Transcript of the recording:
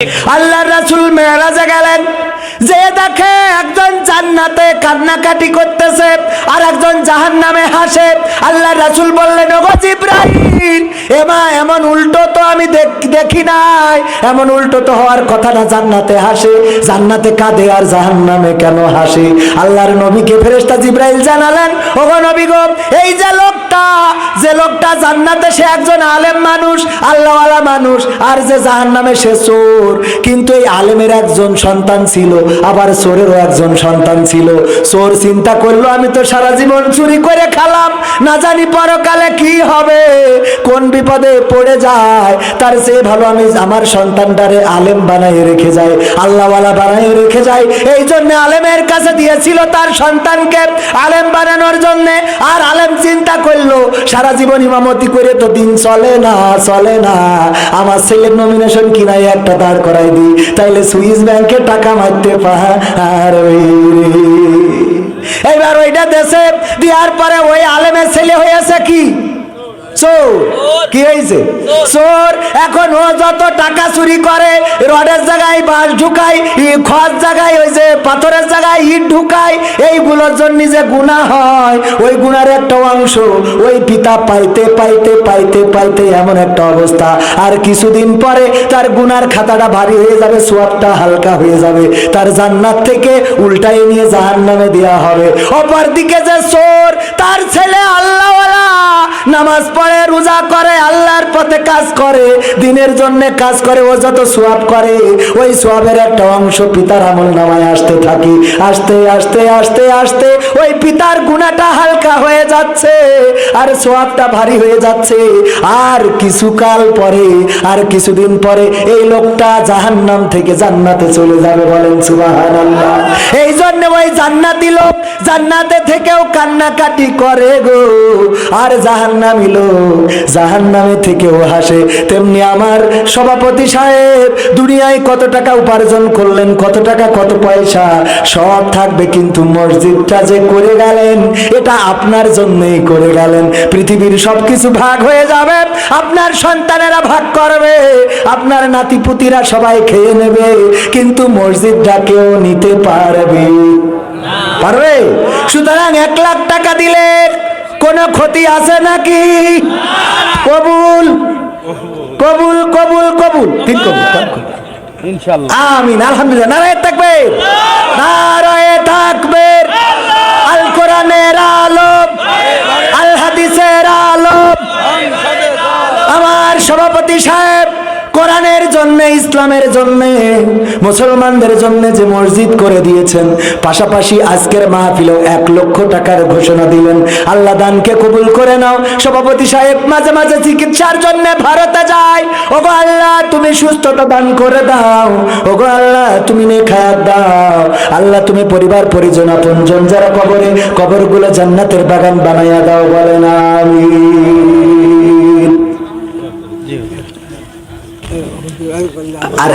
আল্লাহর রাসূল মেরাজে গেলেন, যে দেখে একজন জান্নাতে কান্নাকাটি করতেছে আর একজন জাহান্নামে হাসে। আল্লাহর রাসূল বললেন, ওগো জিবরাইল, এমন উল্টো তো আমি দেখি নাই, এমন উল্টো তো হওয়ার কথা না। জান্নাতে হাসে, জান্নাতে কাঁদে, আর জাহান্নামে কেন হাসে? আল্লাহর নবীকে ফেরেশতা জিবরাইল জানালেন, ওগো নবী গো, এই যে লোকটা জান্নাতে সে একজন আলেম মানুষ, আল্লাহওয়ালা মানুষ, আর যে জাহান্নামে সে চোর। কিন্তু এই আলেমের একজন সন্তান ছিল, আবার চোরেরও একজন সন্তান ছিল। চোর চিন্তা করলো, আমি তো সারা জীবন চুরি করে খেলাম, না জানি পরকালে কি হবে, কোন বিপদে পড়ে যায়, তার চেয়ে ভালো আমি আমার সন্তানটারে আলেম বানায় রেখে যাই, আল্লাহওয়ালা বানায় রেখে যাই। এই জন্য আলেমের কাছে দিয়েছিল তার সন্তানকে আলেম বানানোর জন্য। আর আলেম চিন্তা করলো, সারা জীবন ইমামতি করে তো দিন চলে না, আমার ছেলের নমিনেশন কিনাই একটা দাঁড় করাই দিই, তাইলে সুইস ব্যাংকে টাকা মারতে পারবে। এইবার ওইটা দেশে দেওয়ার পরে ওই আলেমের ছেলে হয়েছে কি চোর। কি হয়েছে? চোর। এখন ও যত টাকা চুরি করে, রডের জায়গায় বাঁশ ঢুকায়, খড় জায়গায় ওই যে পাথরের জায়গায় ইট ঢুকায়, এইগুলোর জন্য যে গুনাহ হয়, ওই গুনার একটা অংশ ওই পিতা পাইতে পাইতে পাইতে পাইতে এমন একটা অবস্থা, আর কিছুদিন পরে তার গুনার খাতাটা ভারী হয়ে যাবে, সওয়াবটা হালকা হয়ে যাবে, তার জান্নাত থেকে উল্টাই নিয়ে জাহান্নামে দেওয়া হবে। অপরদিকে যে চোর, তার ছেলে আল্লাহওয়ালা, নামাজ পড়ে, রোজা করে, আল্লাহর পথে কাজ করে, দিনের জন্য কাজ করে, ও যত সওয়াব করে, ওই সওয়াবের একটা অংশ পিতার আমলনামায় আসতে থাকে, আস্তে আস্তে আস্তে আস্তে ওই পিতার গুনাহটা হালকা হয়ে যাচ্ছে, আর সওয়াবটা ভারী হয়ে যাচ্ছে। আর কিছুকাল পরে, আর কিছুদিন পরে এই লোকটা জাহান্নাম থেকে জান্নাতে চলে যাবে। বলেন সুবহানাল্লাহ। এই জন্য ওই জান্নাতি লোক জান্নাতে থেকেও কান্নাকাটি করে গো, আর জাহান্নামী লোক জাহান্নামে থেকেও হাসে। তেমনি আমার সভাপতি সাহেব দুনিয়ায় কত টাকা উপার্জন করলেন, কত টাকা কত পয়সা সব থাকবে, কিন্তু মসজিদটা যে করে গেলেন, এটা আপনার জন্যই করে গেলেন। পৃথিবীর সবকিছু ভাগ হয়ে যাবে, আপনার সন্তানেরা ভাগ করবে, আপনার নাতিপুতিরা সবাই খেয়ে নেবে, কিন্তু মসজিদটা কেউ নিতে পারবে? সুতরাং 1 লাখ টাকা দিলে কোনো ক্ষতি আছে নাকি? কবুল কবুল কবুল কবুল, ঠিক কবুল ইনশাআল্লাহ, আমিন, আলহামদুলিল্লাহ। নারায়ে তাকবীর, নারায়ে তাকবীর। আল কোরআনের আলো, আল হাদিসের আলো। আমার সভাপতি সাহেব কোরআনের জন্য, ইসলামের জন্য, মুসলমানদের জন্য যে মসজিদ করে দিয়েছেন, পাশাপাশি আজকের মাহফিলেও 1 লক্ষ টাকার ঘোষণা দিলেন। আল্লাহ দানকে কবুল করে নাও। সভাপতি সাহেব মাঝে মাঝে চিকিৎসার জন্য ভারতে যায়। ওগো আল্লাহ, তুমি সুস্থতা দান করে দাও, ওগো আল্লাহ তুমি নেখায়াত দাও, আল্লাহ তুমি পরিবার পরিজন আপনজন যারা কবরে, কবরগুলো জান্নাতের বাগান বানাইয়া দাও। বলেন আমিন। আর